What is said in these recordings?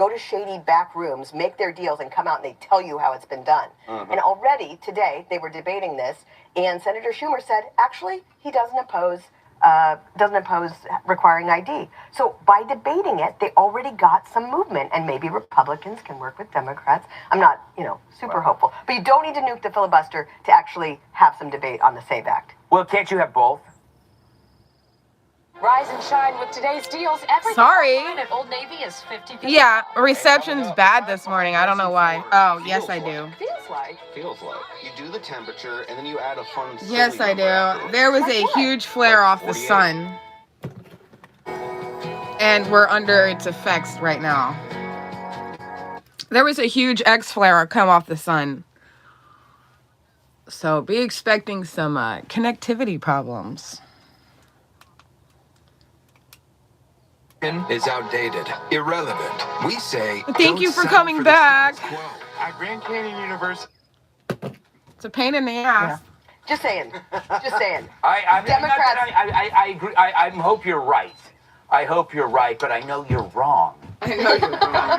go to shady back rooms, make their deals, and come out and they tell you how it's been done. And already today they were debating this, and Senator Schumer said actually he doesn't oppose requiring ID. So by debating it, they already got some movement, and maybe Republicans can work with Democrats. I'm not, super hopeful, but you don't need to nuke the filibuster to actually have some debate on the SAVE Act. Well, can't you have both? Rise and shine with today's deals. Everything Sorry. at Old Navy is 50%. Yeah, reception's bad this morning. I don't know why. Oh, yes, I do. Feels like. You do the temperature, and then you add a fun... Yes, I do. There was a huge flare off the sun. And we're under its effects right now. There was a huge X flare come off the sun. So be expecting some connectivity problems. Is outdated, irrelevant. We say, thank you for coming back. At Grand Canyon University. It's a pain in the ass. Yeah. Just saying. Democrats. I agree. I hope you're right. I hope you're right, but I know you're wrong. I know you're wrong.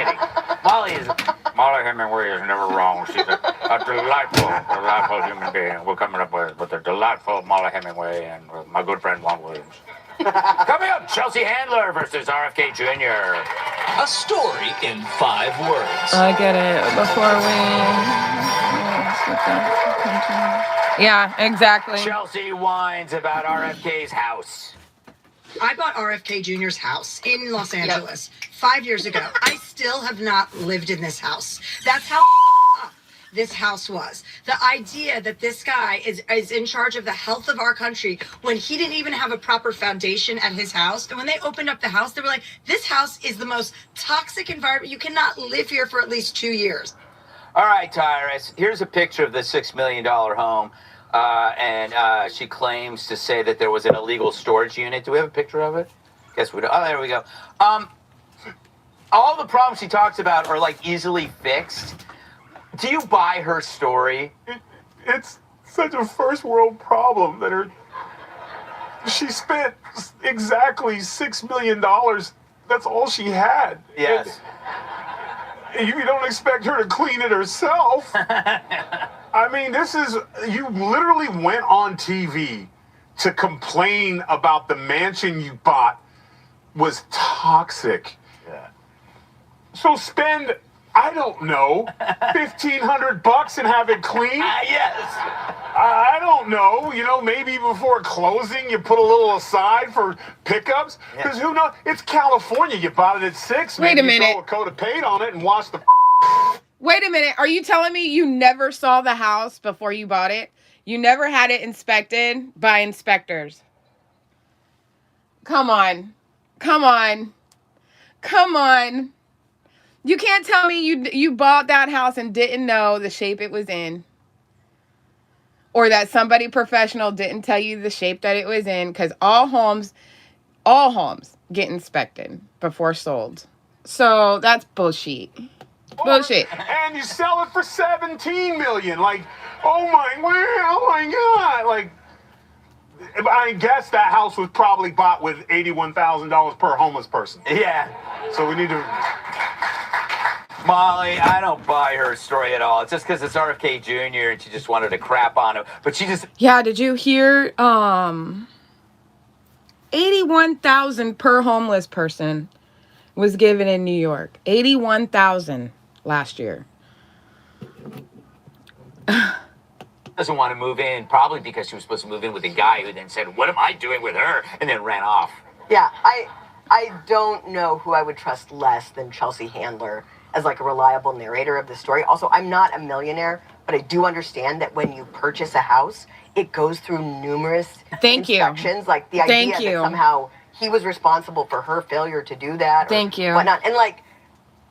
Molly Hemingway is never wrong. She's a delightful human being. We're coming up with a delightful Molly Hemingway and my good friend Juan Williams. Coming up, Chelsea Handler versus RFK Jr. A story in 5 words. I get it. Before we... Yeah, exactly. Chelsea whines about RFK's house. I bought RFK Jr.'s house in Los Angeles 5 years ago. I still have not lived in this house. That's how up this house was. The idea that this guy is in charge of the health of our country when he didn't even have a proper foundation at his house. And when they opened up the house, they were like, this house is the most toxic environment. You cannot live here for at least 2 years. All right, Tyrus, here's a picture of the $6 million home. And she claims to say that there was an illegal storage unit. Do we have a picture of it? Guess we don't. Oh, there we go. All the problems she talks about are like easily fixed. Do you buy her story? It's such a first world problem that she spent exactly $6 million. That's all she had. Yes. And you don't expect her to clean it herself. I mean, you literally went on TV to complain about the mansion you bought was toxic. Yeah. So spend, I don't know, $1,500 and have it clean? Yes. I don't know. Maybe before closing, you put a little aside for pickups. Because who knows? It's California. You bought it at 6. Wait a minute. You throw a coat of paint on it and wash the... Wait a minute. Are you telling me you never saw the house before you bought it? You never had it inspected by inspectors? Come on. You can't tell me you bought that house and didn't know the shape it was in. Or that somebody professional didn't tell you the shape that it was in. Because all homes get inspected before sold. So that's bullshit. Bullshit. And you sell it for $17 million. Like, oh my God. Like, I guess that house was probably bought with $81,000 per homeless person. Yeah. So we need to... Molly, I don't buy her story at all. It's just because it's RFK Jr. and she just wanted to crap on him. But she just... Yeah, did you hear? $81,000 per homeless person was given in New York. $81,000 last year. Doesn't want to move in, probably because she was supposed to move in with a guy who then said, what am I doing with her? And then ran off. Yeah, I don't know who I would trust less than Chelsea Handler as like a reliable narrator of the story. Also, I'm not a millionaire, but I do understand that when you purchase a house, it goes through numerous inspections. Like the idea that somehow he was responsible for her failure to do that. Thank you. Whatnot. And like,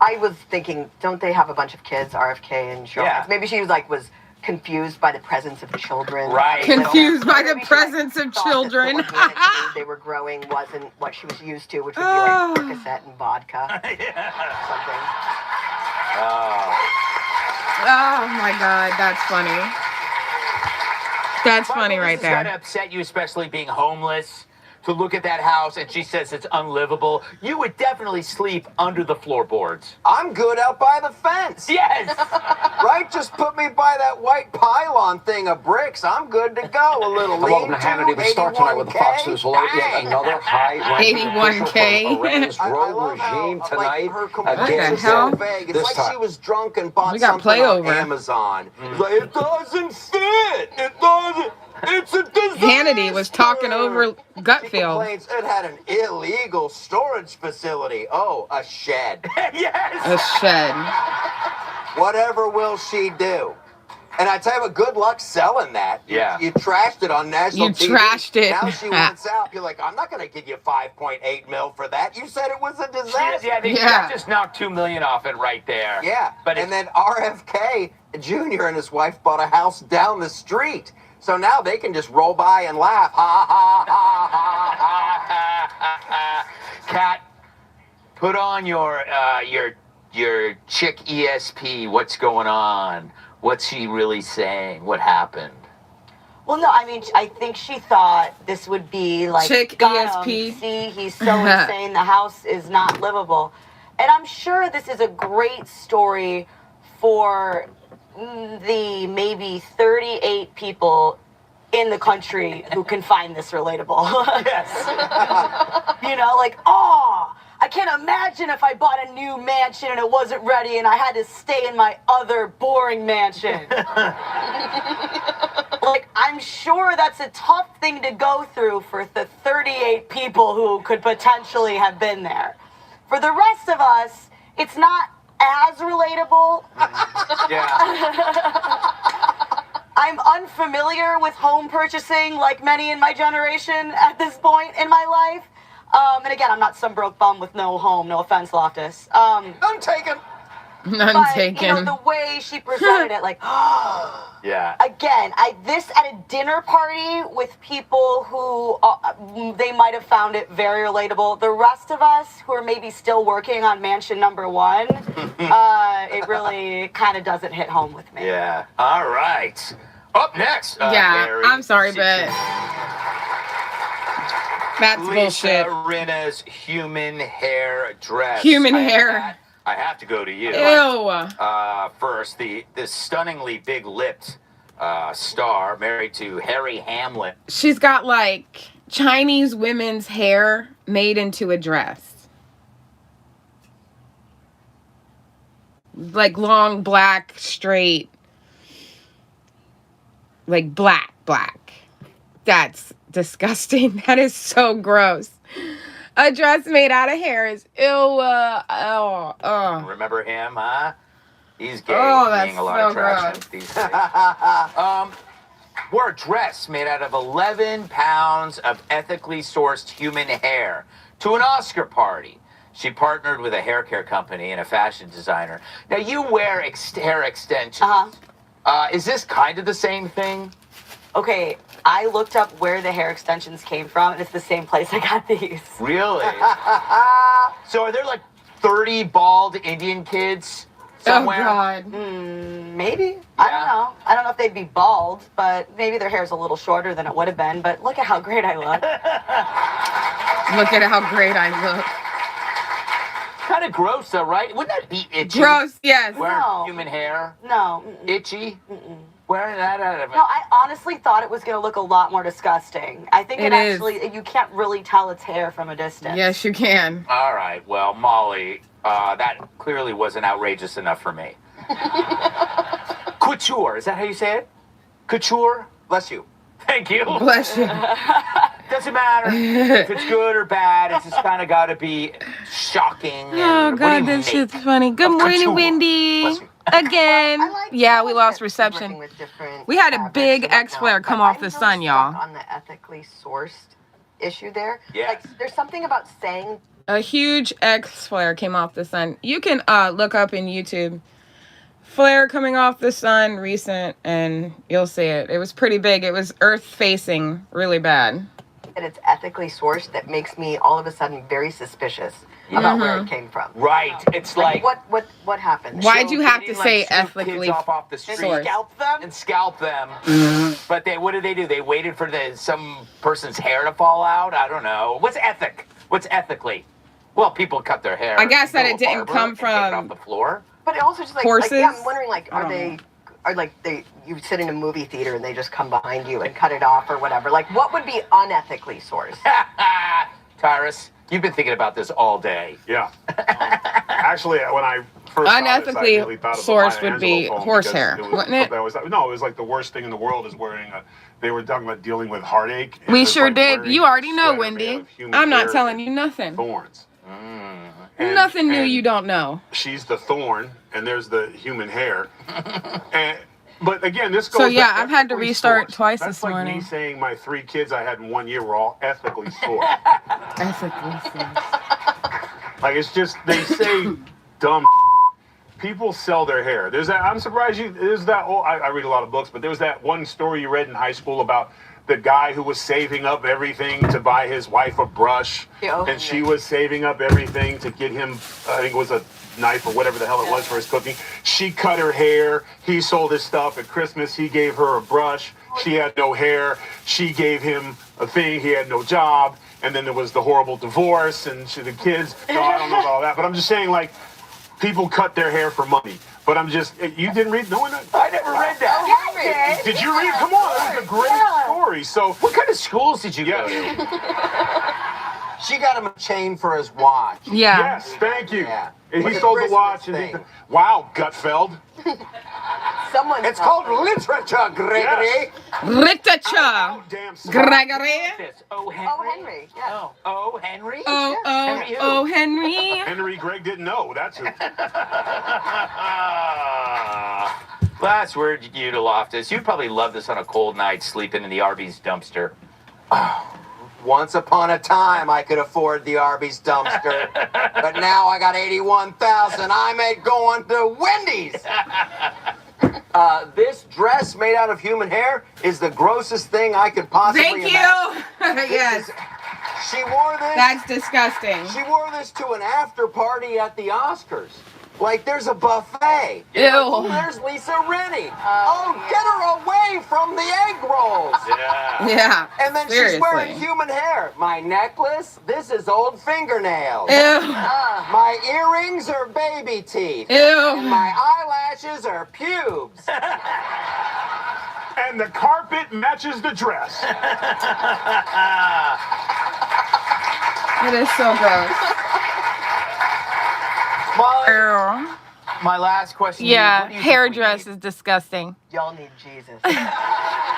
I was thinking, don't they have a bunch of kids, RFK and Cheryl? Yeah. Maybe she was confused by the presence of children. Right. Confused by the presence of children. The organic food they were growing wasn't what she was used to, which would be like Percocet and vodka. Something. Oh my God, that's funny. That's funny right there. Does that upset you, especially being homeless to look at that house and she says it's unlivable, you would definitely sleep under the floorboards. I'm good out by the fence. Yes. Right? Just put me by that white pylon thing of bricks. I'm good to go. A little Hello, lean-to, Hannity. We start tonight with the Fox 81K. News alert. Yet another high-ranking 81K. Iran's I rogue love how, regime like, tonight. her Again, complaints hell? are so vague. It's this like time. she was drunk and bought We got something on playover. Amazon. Like, it doesn't fit. It doesn't. It's a disaster. Hannity was talking over She Gutfield. complains it had an illegal storage facility. Oh, a shed. Yes. A shed. Whatever will she do? And I tell you what, good luck selling that. Yeah. You trashed it on national You TV. trashed it. Now she wants out. You're like, I'm not going to give you 5.8 mil for that. You said it was a disaster. Yeah, they Yeah. just knocked $2 million off it right there. Yeah. But And then RFK Jr. and his wife bought a house down the street. So now they can just roll by and laugh. Ha, ha, ha, ha. Kat, put on your chick ESP. What's going on? What's she really saying? What happened? Well, no, I mean, I think she thought this would be like, Chick got him. ESP. See, he's so insane, the house is not livable. And I'm sure this is a great story for the maybe 38 people in the country who can find this relatable. Yes. You know, like, oh, I can't imagine if I bought a new mansion and it wasn't ready and I had to stay in my other boring mansion. Like, I'm sure that's a tough thing to go through for the 38 people who could potentially have been there. For the rest of us, it's not as relatable. Yeah. I'm unfamiliar with home purchasing like many in my generation at this point in my life. And again, I'm not some broke bum with no home. No offense, Loftus. I'm taken. None But, taken. you know, the way she presented it, like, Yeah. again, this at a dinner party with people who they might have found it very relatable. The rest of us who are maybe still working on mansion number 1, it really kind of doesn't hit home with me. Yeah. All right. Up next. Yeah, Mary, I'm sorry, but that's Lisa bullshit. Rinna's human hair dress. Human hair. I have to go to you. Ew. First, this stunningly big-lipped star married to Harry Hamlin. She's got like Chinese women's hair made into a dress. Like long, black, straight. Like black. That's disgusting. That is so gross. A dress made out of hair is Remember him, huh? He's gay, Oh, that's getting a lot so of traction these days. Wore a dress made out of 11 pounds of ethically sourced human hair to an Oscar party. She partnered with a hair care company and a fashion designer. Now, you wear hair extensions. Is this kind of the same thing? Okay, I looked up where the hair extensions came from, and it's the same place I got these. Really? So are there like 30 bald Indian kids somewhere? Oh, God. Maybe. I don't know. I don't know if they'd be bald, but maybe their hair's a little shorter than it would have been. But look at how great I look. Look at how great I look. Kind of gross, though, right? Wouldn't that be itchy? Gross, yes. Wearing No. human hair? No. Itchy? Wearing that out of it? No, I honestly thought it was going to look a lot more disgusting. I think It it is. actually, you can't really tell it's hair from a distance. Yes, you can. All right. Well, Molly, that clearly wasn't outrageous enough for me. Couture. Is that how you say it? Couture? Bless you. Thank you. Bless you. Doesn't matter if it's good or bad. It's just kind of got to be shocking. Oh, and what do God, you this make shit's funny. Good of morning, couture? Wendy. Bless you. Again. I like Yeah, we lost that she's reception. working with different We had a fabrics big and X whatnot, flare but come off I'm the really sun, y'all. stuck on the ethically sourced issue there. Yeah. Like, there's something about saying A huge X flare came off the sun. You can look up in YouTube. Flare coming off the sun recent, and you'll see it. It was pretty big. It was earth facing really bad. that it's ethically sourced that makes me all of a sudden very suspicious about where it came from. Right. It's like what happened? Why'd you So have they to didn't, say like, scoop ethically kids off the street, sourced? scalp them. But what did they do? They waited for some person's hair to fall out. I don't know. What's ethic? What's ethically? Well, people cut their hair. I guess that go it to a didn't barber come and take it off from the floor. But it also just horses. yeah, I'm wondering I don't know. you sit in a movie theater and they just come behind you and cut it off or whatever. Like what would be unethically sourced? Tyrus, you've been thinking about this all day. Yeah. Actually, when I first saw this, I Unethically really thought of the sourced Maya would be Angelou poem horsehair, because wouldn't it? It was like the worst thing in the world is wearing a. They were talking about dealing with heartache. and We it was sure like did. wearing You already a know, sweater made Wendy. of human I'm not hair telling and you nothing. Thorns. And- Nothing new and you don't know. She's the thorn, and there's the human hair. But again, this goes. So, yeah, that's I've had to ethically restart sourced. twice That's this like morning. me saying my 3 kids I had in 1 year were all ethically sourced. Ethically sourced. Like it's just they say dumb. People sell their hair. There's that. I'm surprised you. There's that. Oh, I read a lot of books, but there was that one story you read in high school about the guy who was saving up everything to buy his wife a brush, and she was saving up everything to get him. I think it was a knife or whatever the hell it was for his cooking. She cut her hair. He sold his stuff at Christmas. He gave her a brush. She had no hair. She gave him a thing. He had no job. And then there was the horrible divorce and the kids. No, I don't know about all that, but I'm just saying, like, people cut their hair for money. But I'm just, you didn't read? No one. I never read that. Did you read? Come on, that was a great story. So, What kind of schools did you go to? She got him a chain for his watch. Yeah. yes, thank you. Yeah. And Like he a sold the Christmas watch. And thing. wow, Gutfeld. Someone. It's called literature, Gregory. Yes. Literature. Oh, damn. Gregory. Oh, Henry. Oh, Henry. Yeah. Oh, Henry? Oh, Henry. Henry Greg didn't know. That's who. Last word you to Loftus. You'd probably love this on a cold night sleeping in the Arby's dumpster. Once upon a time, I could afford the Arby's dumpster, but now I got 81,000. I'm at going to Wendy's. This dress made out of human hair is the grossest thing I could possibly Thank imagine. you. Yes. She wore this. That's disgusting. She wore this to an after party at the Oscars. Like there's a buffet. Ew. Oh, there's Lisa Rennie. Get her away from the egg rolls. Yeah. Yeah. And then seriously. she's wearing human hair. My necklace, this is old fingernails. Ew. My earrings are baby teeth. And Ew. my eyelashes are pubes. And the carpet matches the dress. It is so gross. Molly, Ew. my last question. Yeah, what do you hair think we dress need? is disgusting. Y'all need Jesus.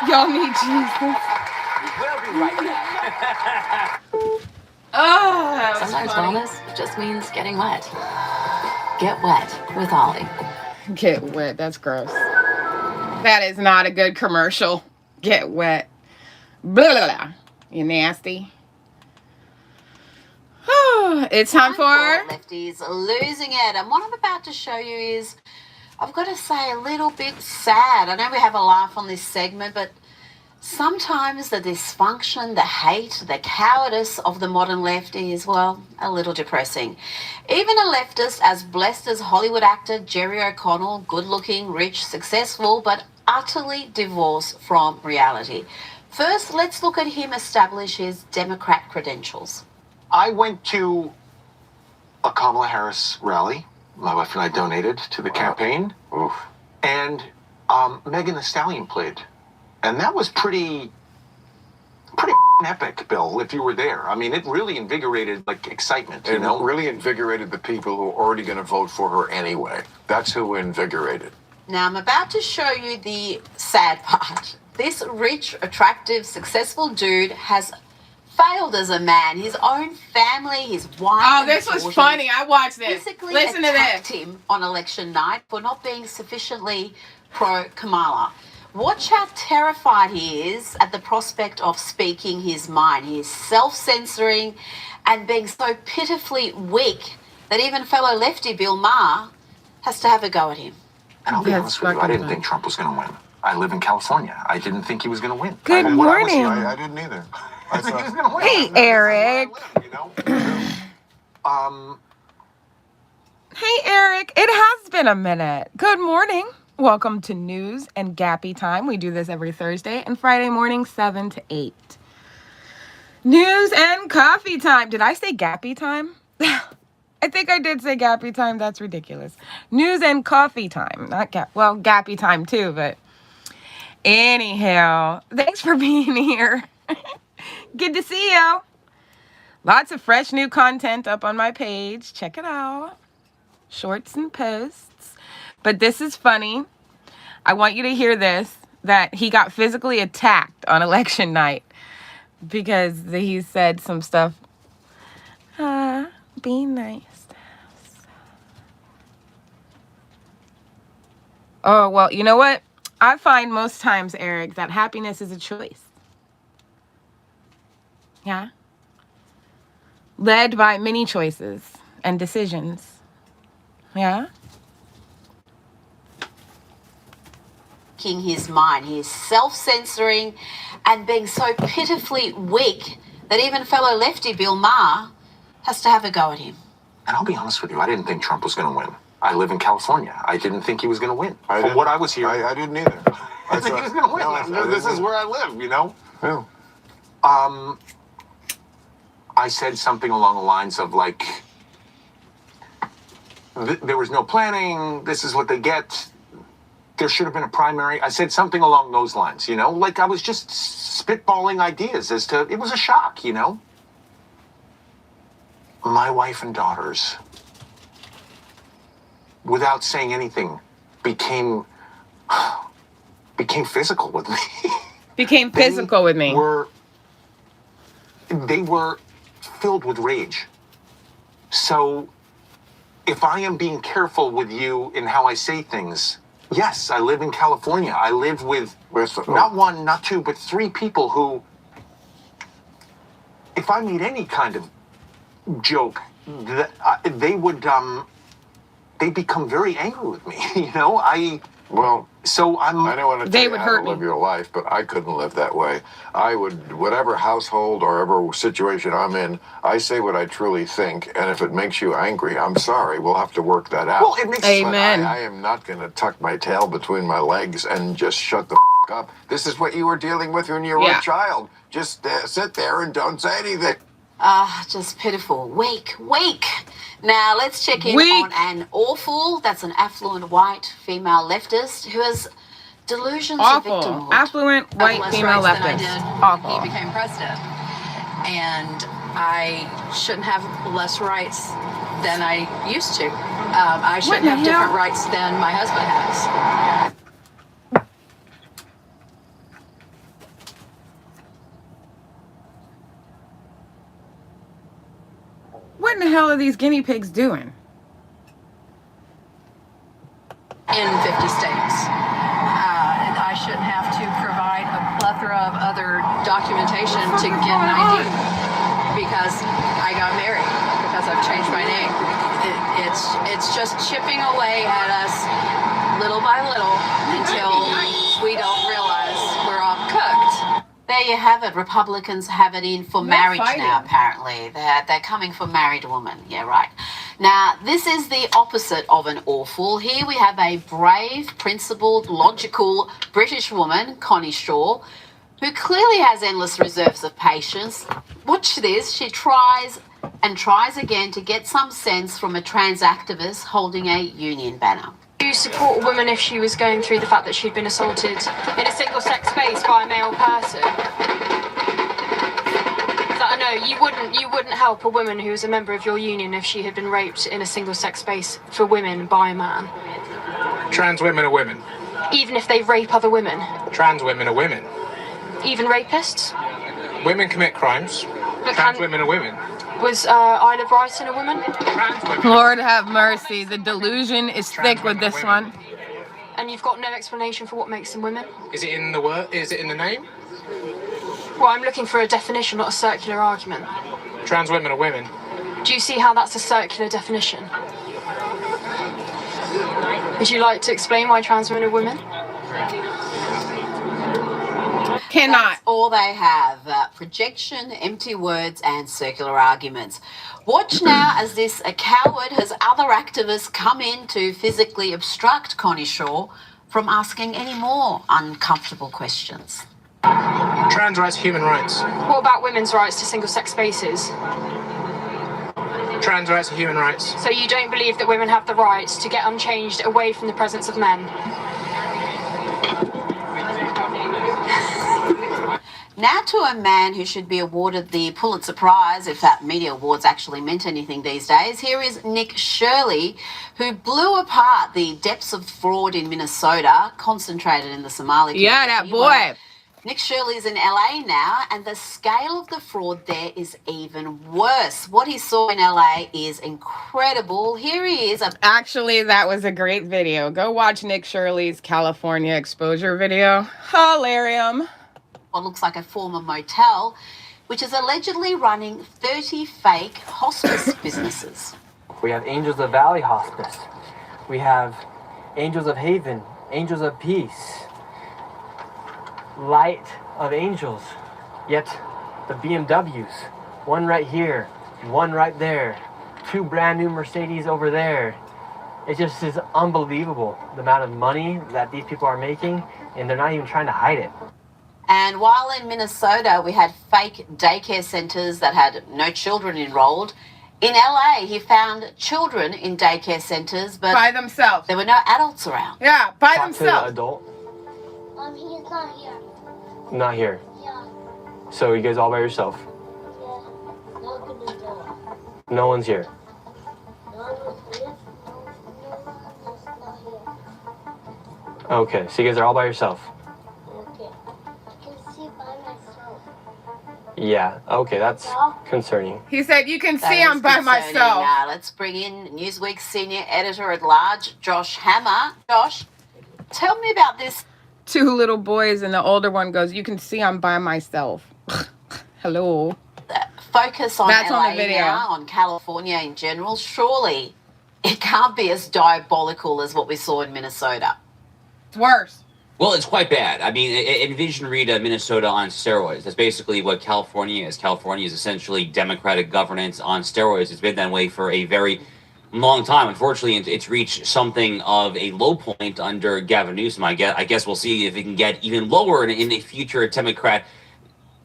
Y'all need Jesus. We'll be right back. Oh, that was Sometimes funny. wellness just means getting wet. Get wet with Ollie. Get wet. That's gross. That is not a good commercial. Get wet. Blah, blah, blah. You nasty. It's time for... Lefties losing it. And what I'm about to show you is, I've got to say, a little bit sad. I know we have a laugh on this segment, but sometimes the dysfunction, the hate, the cowardice of the modern left is, well, a little depressing. Even a leftist as blessed as Hollywood actor Jerry O'Connell, good-looking, rich, successful, but utterly divorced from reality. First, let's look at him establish his Democrat credentials. I went to a Kamala Harris rally. My wife and I donated to the campaign. Oof. And Megan Thee Stallion played. And that was pretty epic, Bill, if you were there. I mean, it really invigorated, like, excitement, you And know? really invigorated the people who were already going to vote for her anyway. That's who invigorated. Now, I'm about to show you the sad part. This rich, attractive, successful dude has failed as a man. His own family, his wife. Oh, and this daughters was funny. I watched this. physically Listen to attacked this. him on election night for not being sufficiently pro-Kamala. Watch how terrified he is at the prospect of speaking his mind. He is self-censoring and being so pitifully weak that even fellow lefty Bill Maher has to have a go at him. And I'll be That's honest with you, I fucking didn't funny. think Trump was going to win. I live in California. I didn't think he was going to win. Good From what I was morning. hearing, I didn't either. I didn't think he was going to win. Hey, Eric. Hey, Eric. It has been a minute. Good morning. Welcome to News and Gappy Time. We do this every Thursday and Friday morning, 7 to 8. News and coffee time. Did I say Gappy Time? I think I did say Gappy Time. That's ridiculous. News and coffee time. Not Gappy Time too, but anyhow, thanks for being here. Good to see you. Lots of fresh new content up on my page. Check it out. Shorts and posts. But this is funny. I want you to hear this, that he got physically attacked on election night because he said some stuff. Be nice. Oh, well, you know what? I find most times, Eric, that happiness is a choice. Yeah? Led by many choices and decisions. Yeah? His mind. He is self-censoring and being so pitifully weak that even fellow lefty Bill Maher has to have a go at him. And I'll be honest with you, I didn't think Trump was going to win. I live in California. I didn't think he was going to win. From what I was hearing. I didn't either. I didn't think he was going to win. No, this is where I live, you know? Yeah. I said something along the lines of like, there was no planning. This is what they get. There should have been a primary. I said something along those lines, you know? Like I was just spitballing ideas as to, it was a shock, you know? My wife and daughters, without saying anything, became physical with me. Became physical with me. They were filled with rage. So if I am being careful with you in how I say things, yes, I live in California. I live with not one, not two, but 3 people who, if I made any kind of joke, they would, they become very angry with me, you know? I don't want to tell you how to live your life, but I couldn't live that way. I would, whatever household or whatever situation I'm in, I say what I truly think, and if it makes you angry, I'm sorry. We'll have to work that out. Well, it makes Amen. I am not going to tuck my tail between my legs and just shut the up. This is what you were dealing with when you were a child. Just sit there and don't say anything. Just pitiful. Weak. Now, let's check in on an awful, that's an affluent white female leftist who has delusions of victimhood. Affluent white female leftist. Awful. He became president. And I shouldn't have less rights than I used to. I shouldn't have different rights than my husband has. What in the hell are these guinea pigs doing? In 50 states. I shouldn't have to provide a plethora of other documentation to get an ID because I got married, because I've changed my name. It's just chipping away at us little by little until we don't realize we're all cooked. There you have it. Republicans have it in for marriage now, apparently. They're coming for married women. Yeah, right. Now, this is the opposite of an awful. Here we have a brave, principled, logical British woman, Connie Shaw, who clearly has endless reserves of patience. Watch this. She tries and tries again to get some sense from a trans activist holding a union banner. Do you support a woman if she was going through the fact that she'd been assaulted in a single-sex space by a male person? I know you wouldn't help a woman who was a member of your union if she had been raped in a single-sex space for women by a man. Trans women are women. Even if they rape other women. Trans women are women. Even rapists. Women commit crimes. But Trans women are women. Was Isla Bryson a woman? Lord have mercy. The delusion is thick with this one. And you've got no explanation for what makes them women? Is it in the word? Is it in the name? Well, I'm looking for a definition, not a circular argument. Trans women are women. Do you see how that's a circular definition? Would you like to explain why trans women are women? Cannot. That's all they have. Projection, empty words, and circular arguments. Watch now as this coward has other activists come in to physically obstruct Connie Shaw from asking any more uncomfortable questions. Trans rights, human rights. What about women's rights to single-sex spaces? Trans rights are human rights. So you don't believe that women have the right to get unchanged away from the presence of men? Now to a man who should be awarded the Pulitzer Prize, if that media awards actually meant anything these days. Here is Nick Shirley, who blew apart the depths of fraud in Minnesota, concentrated in the Somali community. Yeah, that boy. Well, Nick Shirley's in LA now, and the scale of the fraud there is even worse. What he saw in LA is incredible. Here he is. Actually, that was a great video. Go watch Nick Shirley's California exposure video. Hilarium. What looks like a former motel, which is allegedly running 30 fake hospice businesses. We have Angels of Valley Hospice. We have Angels of Haven, Angels of Peace, Light of Angels. Yet the BMWs, one right here, one right there, 2 brand new Mercedes over there. It just is unbelievable the amount of money that these people are making, and they're not even trying to hide it. And while in Minnesota we had fake daycare centres that had no children enrolled, in LA he found children in daycare centres, but by themselves. There were no adults around. Yeah, by Talk themselves. to the adult. He's not here. Not here. Yeah. So you guys all by yourself. Yeah. Open the door. No one's here. No one's here. No one's not here. Okay, so you guys are all by yourself. Okay. I can see by myself. Yeah. Okay, that's concerning. He said, "You can That see is I'm by concerning. myself." Let's bring in Newsweek's senior editor at large, Josh Hammer. Josh, tell me about this. 2 little boys, and the older one goes, "You can see I'm by myself." Hello. Focus on That's LA on the video. now, on California in general. Surely it can't be as diabolical as what we saw in Minnesota. It's worse. Well, it's quite bad. I mean, envision Minnesota on steroids. That's basically what California is. California is essentially democratic governance on steroids. It's been that way for a very long time. Unfortunately, it's reached something of a low point under Gavin Newsom. I guess we'll see if it can get even lower in a future Democrat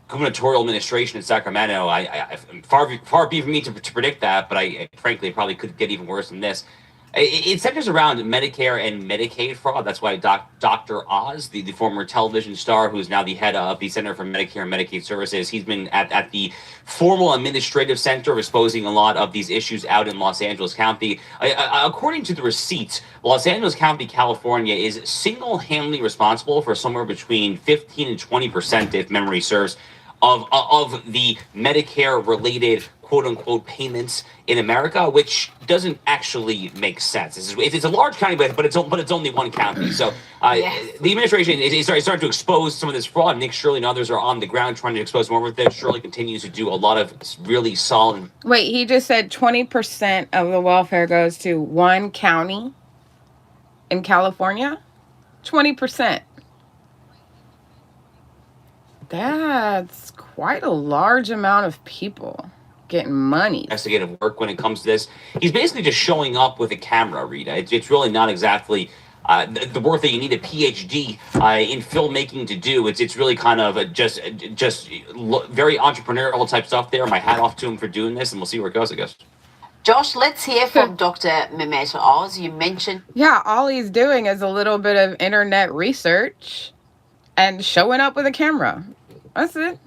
gubernatorial administration in Sacramento. Far be from me to predict that, but I frankly probably could get even worse than this. It centers around Medicare and Medicaid fraud. That's why Dr. Oz, the former television star who's now the head of the Center for Medicare and Medicaid Services, he's been at the formal administrative center exposing a lot of these issues out in Los Angeles County. According to the receipts, Los Angeles County, California is single-handedly responsible for somewhere between 15 and 20%, if memory serves, of the Medicare-related quote-unquote payments in America, which doesn't actually make sense. It's a large county, but it's only one county. So the administration is starting to expose some of this fraud. Nick Shirley and others are on the ground trying to expose more of this. Shirley continues to do a lot of really solid. Wait, he just said 20% of the welfare goes to one county in California? 20%. That's quite a large amount of people getting money. Investigative work when it comes to this. He's basically just showing up with a camera, Rita. It's really not exactly the work that you need a PhD in filmmaking to do. It's really kind of just very entrepreneurial type stuff there. My hat off to him for doing this, and we'll see where it goes, I guess. Josh, let's hear from Dr. Mehmet Oz. You mentioned... Yeah, all he's doing is a little bit of internet research and showing up with a camera. That's it.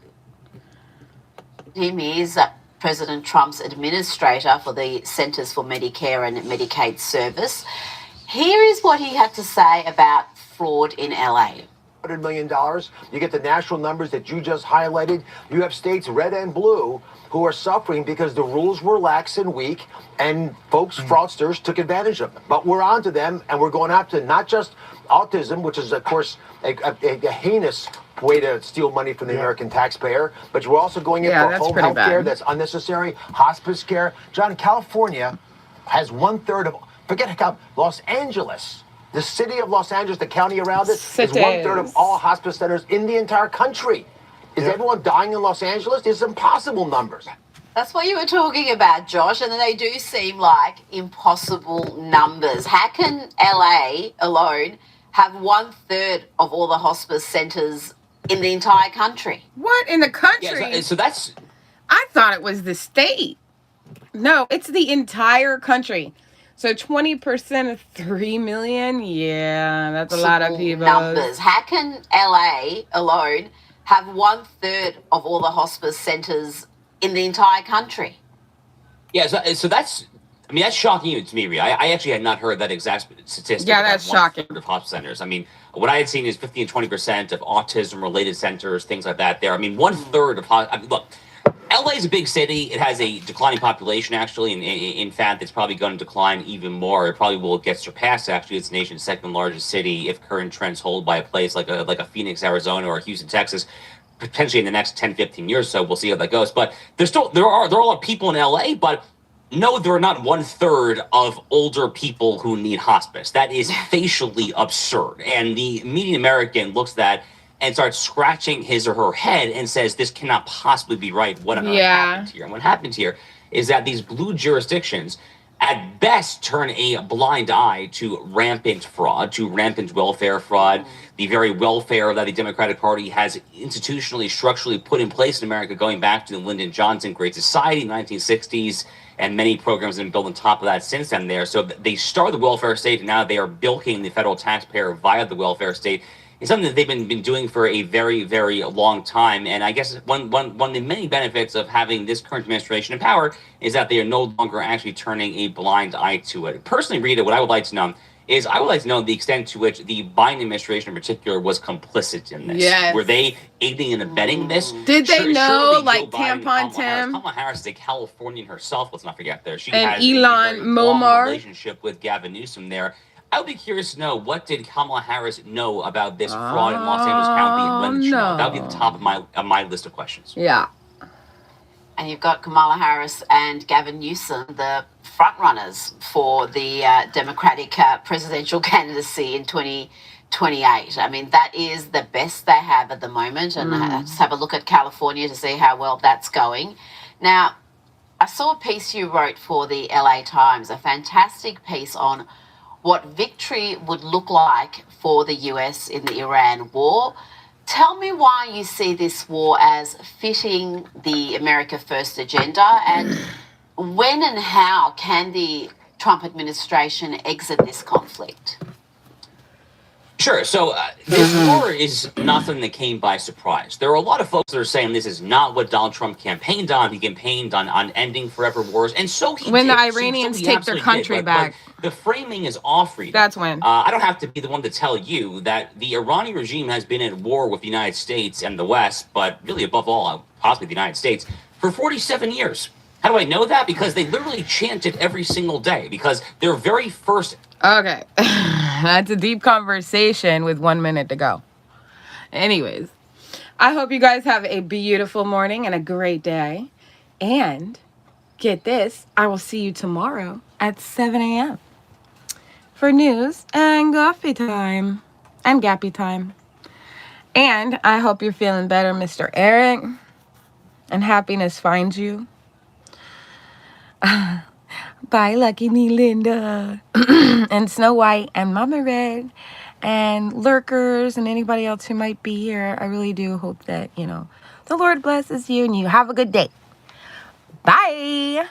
Him is President Trump's administrator for the Centers for Medicare and Medicaid Service. Here is what he had to say about fraud in LA. $100 million. You get the national numbers that you just highlighted. You have states, red and blue, who are suffering because the rules were lax and weak, and folks, fraudsters, took advantage of them. But we're on to them, and we're going after not just autism, which is, of course, a heinous way to steal money from the American taxpayer, but we're also going in for home health care that's unnecessary, hospice care. John, California has 1/3 of, forget how, Los Angeles The city of Los Angeles, the county around it, is Cities. 1/3 of all hospice centers in the entire country. Is everyone dying in Los Angeles? These are impossible numbers. That's what you were talking about, Josh, and they do seem like impossible numbers. How can LA alone have 1/3 of all the hospice centers in the entire country? What in the country? Yeah, so that's. I thought it was the state. No, it's the entire country. So 20% of 3 million? Yeah, that's a lot of people. Numbers. How can LA alone have 1/3 of all the hospice centers in the entire country? Yeah, so that's, I mean, that's shocking even to me, Rhea. I actually had not heard that exact statistic. Yeah, that's shocking. Of hospice centers. I mean, what I had seen is 50 and 20% of autism-related centers, things like that there. I mean, 1/3 of, I mean, look, LA is a big city. It has a declining population, actually, and in fact, it's probably going to decline even more. It probably will get surpassed, actually. It's the nation's second largest city if current trends hold by a place like a Phoenix, Arizona, or Houston, Texas, potentially in the next 10, 15 years. So we'll see how that goes. But there are a lot of people in LA, but no, there are not 1/3 of older people who need hospice. That is facially absurd. And the median American looks at that and starts scratching his or her head and says, this cannot possibly be right. What on earth happened here? And what happened here is that these blue jurisdictions at best turn a blind eye to rampant fraud, to rampant welfare fraud, the very welfare that the Democratic Party has institutionally, structurally put in place in America going back to the Lyndon Johnson Great Society in the 1960s, and many programs have been built on top of that since then there. So they started the welfare state, and now they are bilking the federal taxpayer via the welfare state. It's something that they've been doing for a very, very long time. And I guess one of the many benefits of having this current administration in power is that they are no longer actually turning a blind eye to it. Personally, Rita, what I would like to know is I would like to know the extent to which the Biden administration in particular was complicit in this. Yes. Were they aiding and abetting this? Did they know, surely like Joe Biden, Tampon Tim? Kamala Harris is a Californian herself, let's not forget there. She And has Elon a very long Momar. relationship with Gavin Newsom there. I would be curious to know, what did Kamala Harris know about this fraud in Los Angeles County and when did she know? That would be the top of my list of questions. Yeah. And you've got Kamala Harris and Gavin Newsom, the front runners for the Democratic presidential candidacy in 2028. I mean, that is the best they have at the moment. And just have a look at California to see how well that's going. Now, I saw a piece you wrote for the LA Times, a fantastic piece on what victory would look like for the US in the Iran war. Tell me why you see this war as fitting the America First agenda, and when and how can the Trump administration exit this conflict? Sure. So this war is not something that came by surprise. There are a lot of folks that are saying this is not what Donald Trump campaigned on. He campaigned on ending forever wars, and so he When did. the Iranians He take their absolutely country did. back. But the framing is off, Rita. That's when. I don't have to be the one to tell you that the Iranian regime has been at war with the United States and the West, but really above all, possibly the United States, for 47 years. How do I know that? Because they literally chant it every single day. Because their very first... Okay. That's a deep conversation with 1 minute to go. Anyways, I hope you guys have a beautiful morning and a great day. And get this, I will see you tomorrow at 7 a.m. for news and coffee time and gappy time. And I hope you're feeling better, Mr. Eric, and happiness finds you. Bye, Lucky Me Linda, and Snow White, and Mama Red, and Lurkers, and anybody else who might be here. I really do hope that, the Lord blesses you and you have a good day. Bye.